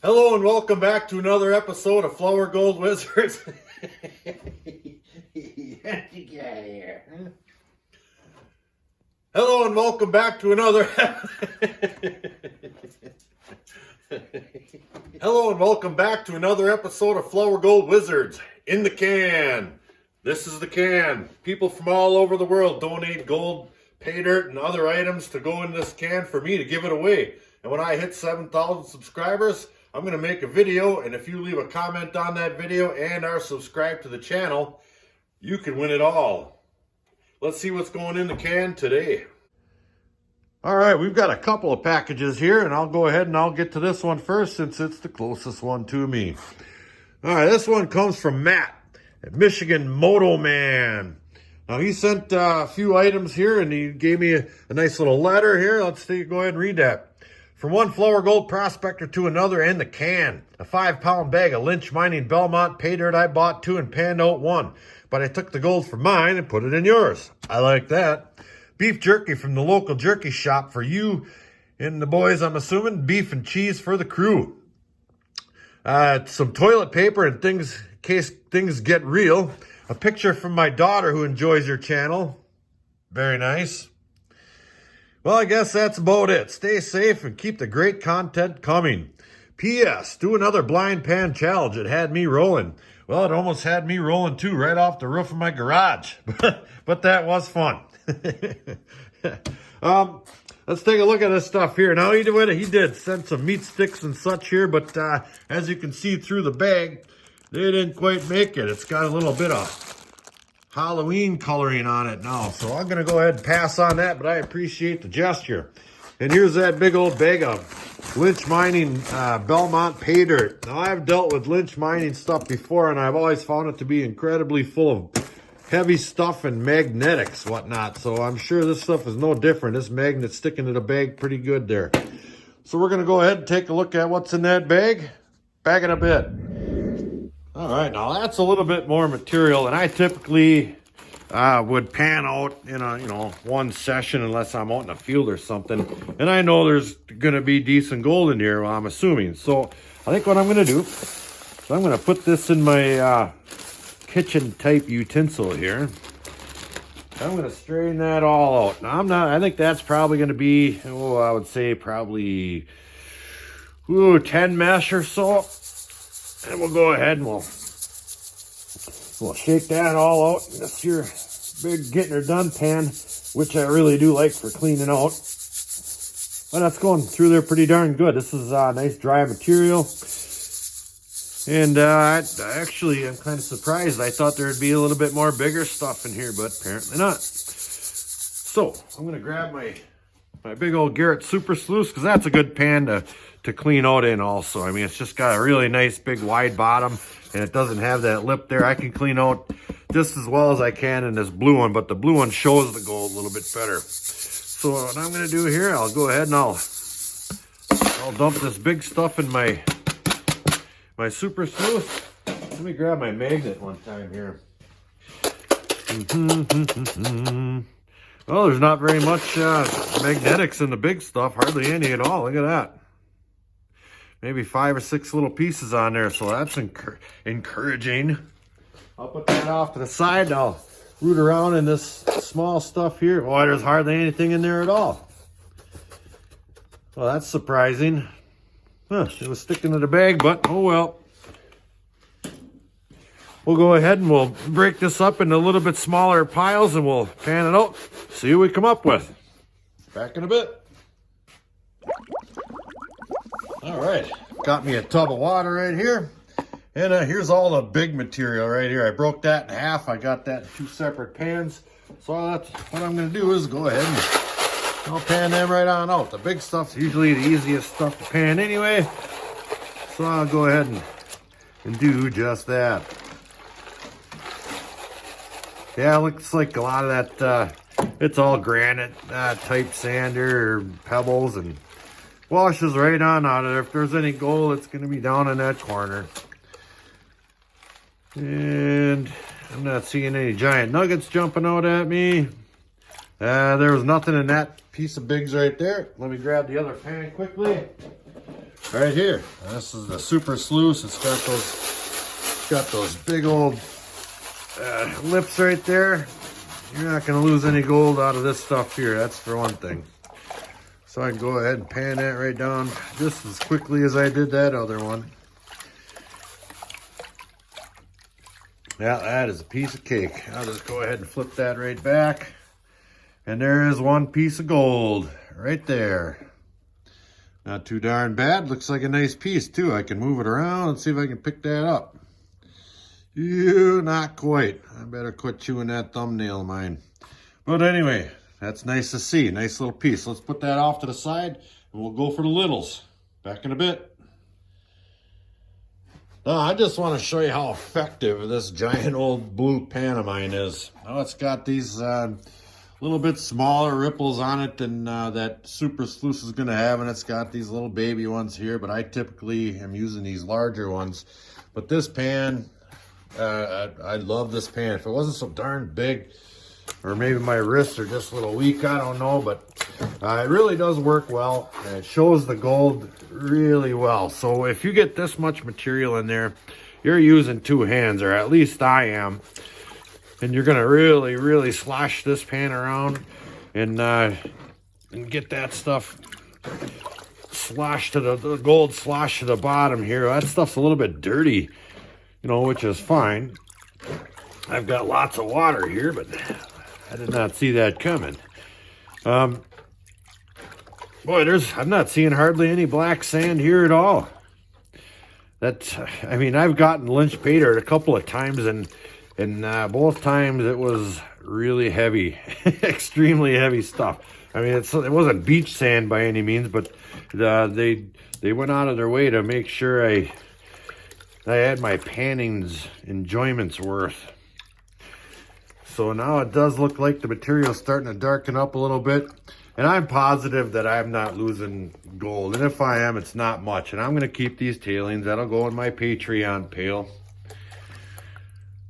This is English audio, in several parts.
Hello and welcome back to another episode of Flower Gold Wizards. Hello and welcome back to another. Hello and welcome back to another episode of Flower Gold Wizards in the can. This is the can. People from all over the world donate gold, pay dirt, and other items to go in this can for me to give it away. And when I hit 7,000 subscribers, I'm going to make a video, and if you leave a comment on that video and are subscribed to the channel, you can win it all. Let's see what's going in the can today. All right, we've got a couple of packages here, and I'll go ahead and I'll get to this one first since it's the closest one to me. All right, this one comes from Matt at Michigan Moto Man. Now, he sent a few items here, and he gave me a nice little letter here. Let's go ahead and read that. From one Flower Gold prospector to another in the can. A 5-pound bag of Lynch Mining Belmont pay dirt I bought 2 and panned out 1. But I took the gold for mine and put it in yours. I like that. Beef jerky from the local jerky shop for you and the boys, I'm assuming. Beef and cheese for the crew. Some toilet paper and things in case things get real. A picture from my daughter who enjoys your channel. Very nice. Well, I guess that's about it. Stay safe and keep the great content coming. P.S. Do another blind pan challenge. It had me rolling. Well, it almost had me rolling too, right off the roof of my garage. But that was fun. Let's take a look at this stuff here. Now, he did send some meat sticks and such here, but as you can see through the bag, they didn't quite make it. It's got a little bit of Halloween coloring on it now, so I'm going to go ahead and pass on that, but I appreciate the gesture. And here's that big old bag of Lynch Mining Belmont pay dirt. Now, I've dealt with Lynch Mining stuff before, and I've always found it to be incredibly full of heavy stuff and magnetics, whatnot, so I'm sure this stuff is no different. This magnet's sticking to the bag pretty good there. So we're going to go ahead and take a look at what's in that bag. Back in a bit. All right, now that's a little bit more material than I typically would pan out in a one session unless I'm out in a field or something. And I know there's going to be decent gold in here, well, I'm assuming. So I think what I'm going to do is I'm going to put this in my kitchen type utensil here. I'm going to strain that all out. Now I think that's probably going to be, I would say probably 10 mesh or so. And we'll go ahead and we'll shake that all out in this here big getting her done pan, which I really do like for cleaning out. But that's going through there pretty darn good. This is nice dry material. And actually, I'm kind of surprised. I thought there'd be a little bit more bigger stuff in here, but apparently not. So I'm going to grab my big old Garrett Super Sluice, because that's a good pan to clean out in also. I mean, it's just got a really nice big wide bottom, and it doesn't have that lip there. I can clean out just as well as I can in this blue one, but the blue one shows the gold a little bit better. So what I'm going to do here, I'll go ahead and I'll dump this big stuff in my Super Sluice. Let me grab my magnet one time here. Well, there's not very much magnetics in the big stuff, hardly any at all. Look at that. Maybe 5 or 6 little pieces on there, so that's encouraging. I'll put that off to the side. I'll root around in this small stuff here. Boy, there's hardly anything in there at all. Well, that's surprising. Huh, it was sticking to the bag, but oh well. We'll go ahead and we'll break this up into a little bit smaller piles and we'll pan it out. See what we come up with. Back in a bit. All right, got me a tub of water right here. And here's all the big material right here. I broke that in half. I got that in 2 separate pans. So that's what I'm gonna do is go ahead and I'll pan them right on out. The big stuff's usually the easiest stuff to pan anyway. So I'll go ahead and do just that. Yeah, it looks like a lot of that, it's all granite type sander or pebbles, and washes right on out of there. If there's any gold, it's going to be down in that corner. And I'm not seeing any giant nuggets jumping out at me. There was nothing in that piece of bigs right there. Let me grab the other pan quickly. Right here. This is the Super Sluice. It's got those big old lips right there. You're not going to lose any gold out of this stuff here. That's for one thing. So I can go ahead and pan that right down just as quickly as I did that other one. Yeah, that is a piece of cake. I'll just go ahead and flip that right back. And there is one piece of gold right there. Not too darn bad. Looks like a nice piece too. I can move it around and see if I can pick that up. Not quite. I better quit chewing that thumbnail of mine. But anyway, that's nice to see. Nice little piece. Let's put that off to the side and we'll go for the littles. Back in a bit. Now, I just want to show you how effective this giant old blue pan of mine is. Now, it's got these little bit smaller ripples on it than that Super Sluice is going to have, and it's got these little baby ones here, but I typically am using these larger ones. But this pan, I love this pan. If it wasn't so darn big, or maybe my wrists are just a little weak, I don't know, but it really does work well, and it shows the gold really well. So if you get this much material in there, you're using two hands, or at least I am, and you're gonna really slosh this pan around and get that stuff sloshed to the gold sloshed to the bottom here. That stuff's a little bit dirty, you know, which is fine. I've got lots of water here, but I did not see that coming. Boy, I'm not seeing hardly any black sand here at all. I mean, I've gotten Lynch pay dirt a couple of times, and both times it was really heavy, extremely heavy stuff. I mean, it wasn't beach sand by any means, but they went out of their way to make sure I had my panning's enjoyment's worth. So now it does look like the material's starting to darken up a little bit. And I'm positive that I'm not losing gold. And if I am, it's not much. And I'm going to keep these tailings. That'll go in my Patreon pail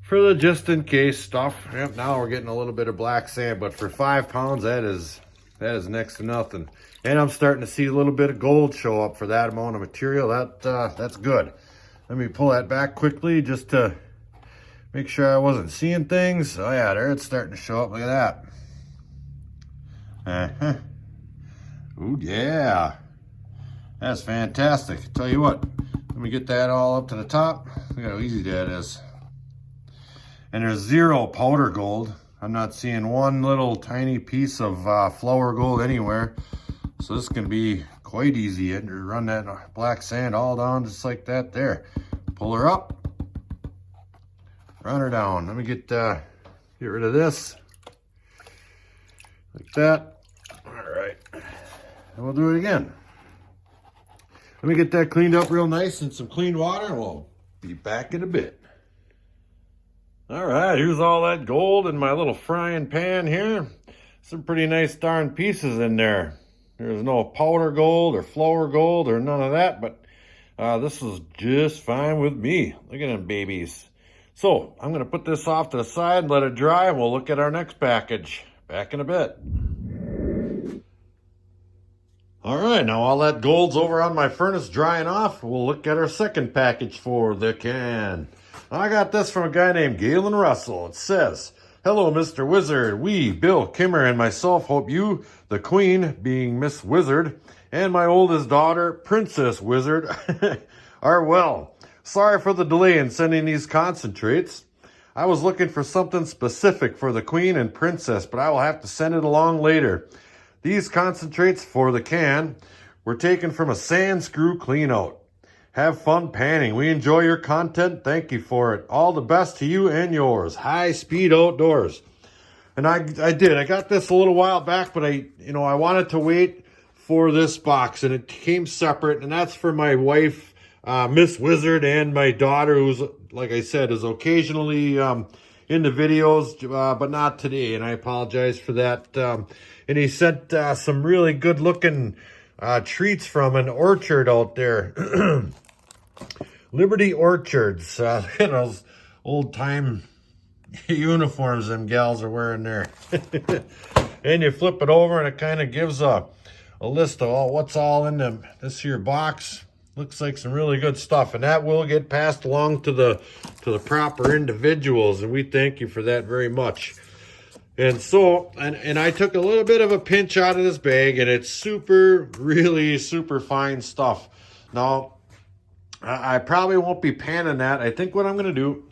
for the just in case stuff. Yep, now we're getting a little bit of black sand. But for 5 pounds, that is next to nothing. And I'm starting to see a little bit of gold show up for that amount of material. That's good. Let me pull that back quickly just to make sure I wasn't seeing things. Oh yeah, there it's starting to show up. Look at that. Oh yeah, that's fantastic. Tell you what, let me get that all up to the top. Look how easy that is. And there's zero powder gold. I'm not seeing one little tiny piece of flour gold anywhere. So this can be quite easy. And run that black sand all down just like that there. Pull her up, run her down. Let me get rid of this like that. And we'll do it again. Let me get that cleaned up real nice in some clean water, and we'll be back in a bit. All right, here's all that gold in my little frying pan here. Some pretty nice darn pieces in there. There's no powder gold or flour gold or none of that, but this is just fine with me. Look at them babies. So I'm going to put this off to the side and let it dry, and we'll look at our next package. Back in a bit. All right, now all that gold's over on my furnace drying off. We'll look at our second package for the can. I got this from a guy named Galen Russell. It says, "Hello, Mr. Wizard. We, Bill Kimmer and myself, hope you, the Queen, being Miss Wizard, and my oldest daughter, Princess Wizard, are well. Sorry for the delay in sending these concentrates. I was looking for something specific for the Queen and Princess, but I will have to send it along later. These concentrates for the can were taken from a sand screw clean out. Have fun panning. We enjoy your content. Thank you for it. All the best to you and yours. High Speed Outdoors." And I did. I got this a little while back, but I wanted to wait for this box, and it came separate. And that's for my wife, Miss Wizard, and my daughter, who's, like I said, is occasionally in the videos, but not today. And I apologize for that. And he sent some really good looking treats from an orchard out there. Liberty Orchards. Those old time uniforms them gals are wearing there. And you flip it over and it kind of gives a list of what's all in this here box. Looks like some really good stuff, and that will get passed along to the proper individuals, and we thank you for that very much. And so, and I took a little bit of a pinch out of this bag, and it's really super fine stuff. Now, I probably won't be panning that. I think what I'm going to do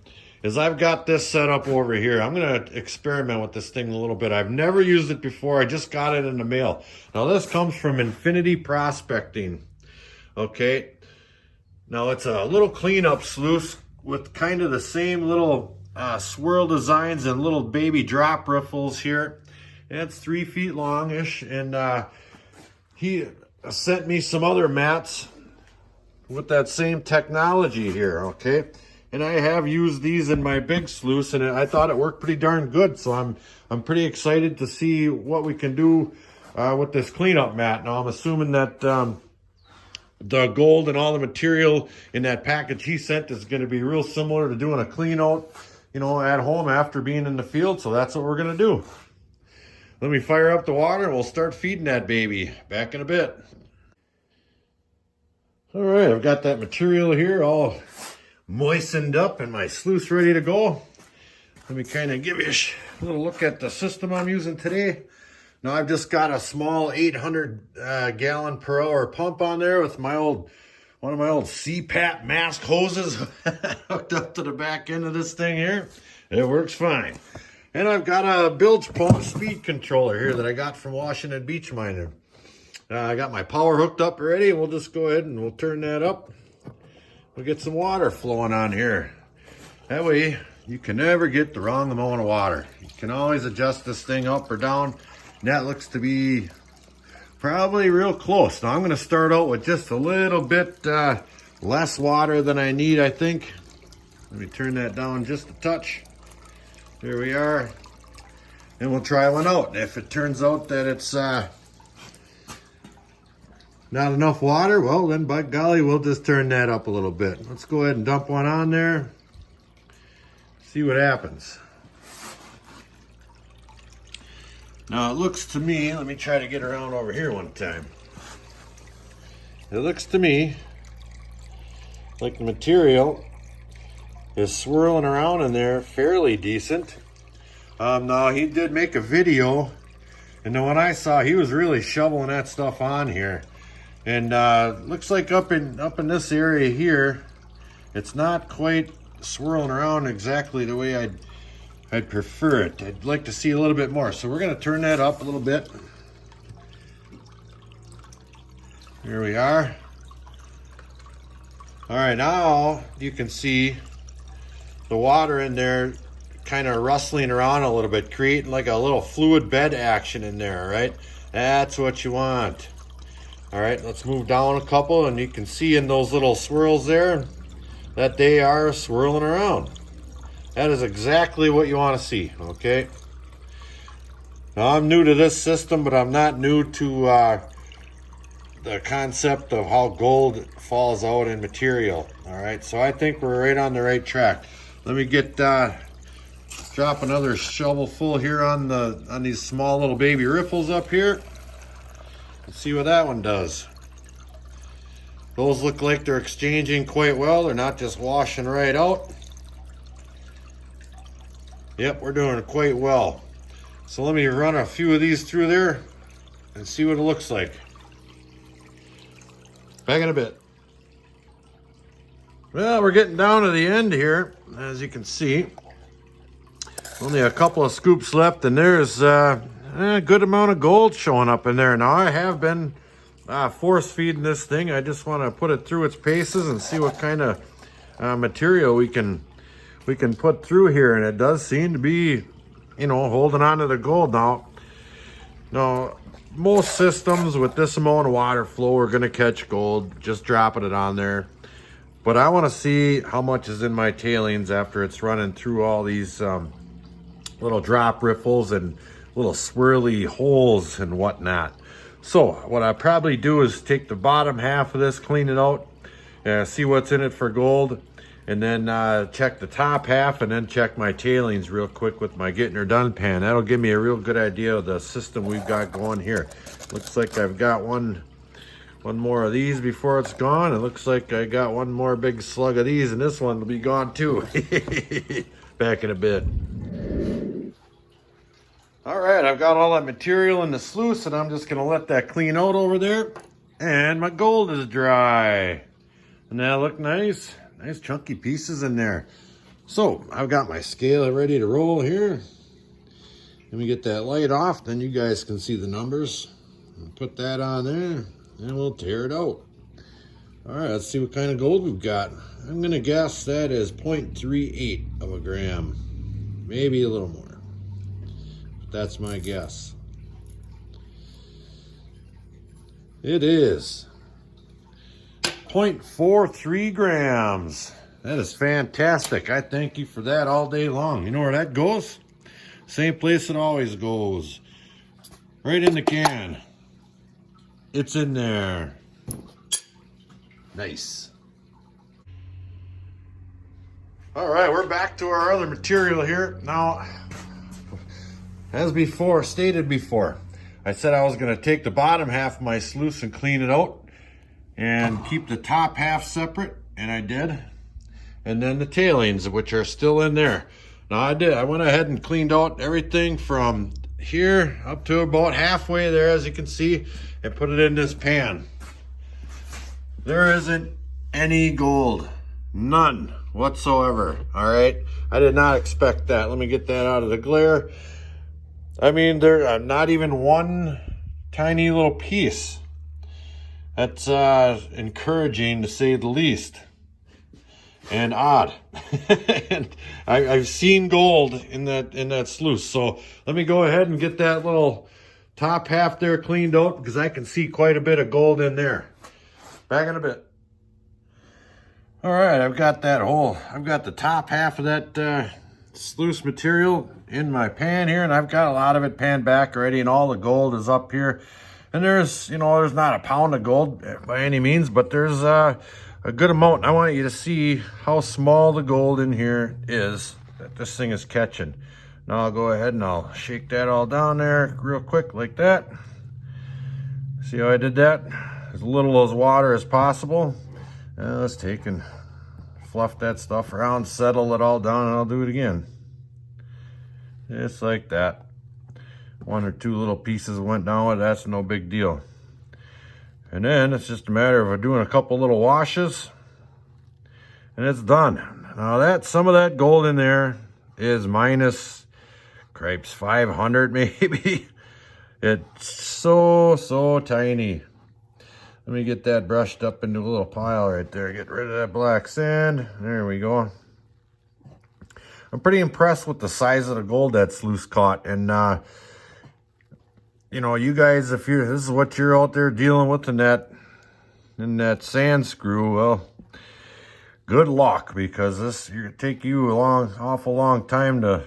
is I've got this set up over here. I'm going to experiment with this thing a little bit. I've never used it before. I just got it in the mail. Now, this comes from Infinity Prospecting. Okay. Now, it's a little cleanup sluice with kind of the same little swirl designs and little baby drop riffles here. And it's 3 feet long-ish. And he sent me some other mats with that same technology here, okay? And I have used these in my big sluice, and I thought it worked pretty darn good. So I'm pretty excited to see what we can do with this cleanup mat. Now, I'm assuming that the gold and all the material in that package he sent is going to be real similar to doing a clean out, you know, at home after being in the field. So that's what we're going to do. Let me fire up the water and we'll start feeding that baby. Back in a bit. All right, I've got that material here all moistened up and my sluice ready to go. Let me kind of give you a little look at the system I'm using today. Now, I've just got a small 800 gallon per hour pump on there with one of my old CPAP mask hoses hooked up to the back end of this thing here. It works fine. And I've got a bilge pump speed controller here that I got from Washington Beach Miner. I got my power hooked up already. We'll just go ahead and we'll turn that up. We'll get some water flowing on here. That way you can never get the wrong amount of water. You can always adjust this thing up or down. And that looks to be probably real close. Now I'm going to start out with just a little bit less water than I need, I think. Let me turn that down just a touch. There we are. And we'll try one out. If it turns out that it's not enough water, well then by golly, we'll just turn that up a little bit. Let's go ahead and dump one on there. See what happens. Now it looks to me, let me try to get around over here one time. It looks to me like the material is swirling around in there fairly decent. Now he did make a video, and the one I saw, he was really shoveling that stuff on here. And looks like up in this area here, it's not quite swirling around exactly the way I'd prefer it. I'd like to see a little bit more. So we're going to turn that up a little bit. Here we are. All right, now you can see the water in there kind of rustling around a little bit, creating like a little fluid bed action in there, right? That's what you want. All right, let's move down a couple, and you can see in those little swirls there that they are swirling around. That is exactly what you want to see, okay? Now, I'm new to this system, but I'm not new to the concept of how gold falls out in material, all right? So I think we're right on the right track. Let me get drop another shovel full here on these small little baby riffles up here. Let's see what that one does. Those look like they're exchanging quite well. They're not just washing right out. Yep, we're doing quite well. So let me run a few of these through there and see what it looks like. Back in a bit. Well, we're getting down to the end here, as you can see. Only a couple of scoops left, and there's a good amount of gold showing up in there. Now, I have been force feeding this thing. I just want to put it through its paces and see what kind of material we can put through here. And it does seem to be, you know, holding on to the gold. Now, most systems with this amount of water flow are going to catch gold, just dropping it on there. But I want to see how much is in my tailings after it's running through all these little drop riffles and little swirly holes and whatnot. So what I probably do is take the bottom half of this, clean it out, see what's in it for gold, and then check the top half, and then check my tailings real quick with my Getting Her Done pan. That'll give me a real good idea of the system we've got going here. Looks like I've got one more of these before it's gone. It looks like I got one more big slug of these, and this one will be gone too. Back in a bit. All right, I've got all that material in the sluice, and I'm just gonna let that clean out over there. And my gold is dry. And that look nice. Nice chunky pieces in there. So I've got my scale ready to roll here. Let me get that light off, then you guys can see the numbers. Put that on there, and we'll tear it out. All right, let's see what kind of gold we've got. I'm gonna guess that is 0.38 of a gram. Maybe a little more. That's my guess. It is 0.43 grams. That is fantastic. I thank you for that all day long. You know where that goes? Same place it always goes. Right in the can. It's in there. Nice. All right, we're back to our other material here. Now, as stated before, I said I was gonna take the bottom half of my sluice and clean it out and keep the top half separate, and I did. And then the tailings, which are still in there. Now I did, I went ahead and cleaned out everything from here up to about halfway there, as you can see, and put it in this pan. There isn't any gold, none whatsoever, all right? I did not expect that. Let me get that out of the glare. I mean, there not even one tiny little piece. That's encouraging, to say the least, and odd. And I've seen gold in that sluice. So let me go ahead and get that little top half there cleaned out, because I can see quite a bit of gold in there. Back in a bit. All right, I've got the top half of that sluice material in my pan here, and I've got a lot of it panned back already, and all the gold is up here. And there's not a pound of gold by any means, but there's a good amount. I want you to see how small the gold in here is that this thing is catching. Now I'll go ahead and I'll shake that all down there real quick like that. See how I did that? As little as water as possible. Now let's take and fluff that stuff around, settle it all down, and I'll do it again. Just like that. One or two little pieces went down with it, that's no big deal. And then it's just a matter of doing a couple little washes, and it's done. Now some of that gold in there is minus, cripes, 500 maybe. It's so tiny. Let me get that brushed up into a little pile right there. Get rid of that black sand. There we go. I'm pretty impressed with the size of the gold that sluice caught. And, you guys, this is what you're out there dealing with in that sand screw, well, good luck, because it's going to take you awful long time to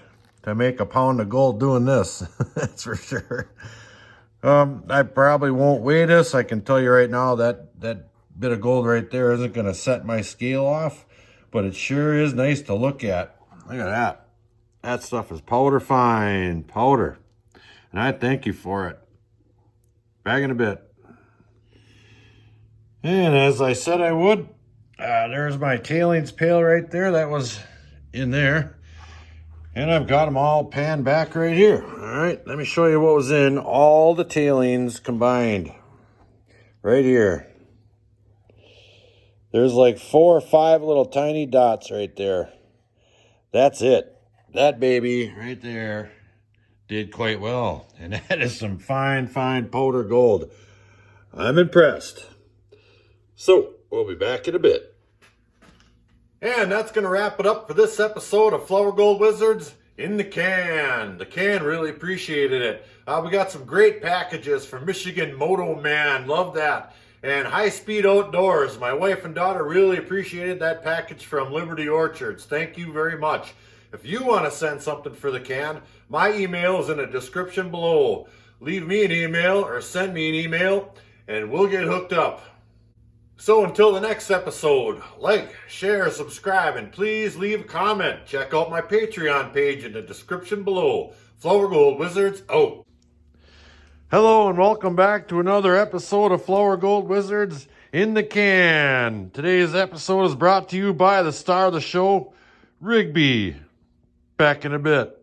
make a pound of gold doing this. That's for sure. I probably won't weigh this. I can tell you right now that bit of gold right there isn't going to set my scale off, but it sure is nice to look at. Look at that. That stuff is powder fine, powder. And I thank you for it. Back in a bit. And as I said I would, there's my tailings pail right there. That was in there. And I've got them all panned back right here. All right, let me show you what was in all the tailings combined. Right here. There's like 4 or 5 little tiny dots right there. That's it. That baby right there did quite well. And that is some fine powder gold. I'm impressed. So, we'll be back in a bit. And that's going to wrap it up for this episode of Flour Gold Wizards in the Can. The Can really appreciated it. We got some great packages from Michigan Moto Man. Love that. And High Speed Outdoors. My wife and daughter really appreciated that package from Liberty Orchards. Thank you very much. If you want to send something for the Can, my email is in the description below. Leave me an email or send me an email and we'll get hooked up. So until the next episode, like, share, subscribe, and please leave a comment. Check out my Patreon page in the description below. Flower Gold Wizards out. Hello and welcome back to another episode of Flower Gold Wizards in the Can. Today's episode is brought to you by the star of the show, Rigby. Back in a bit.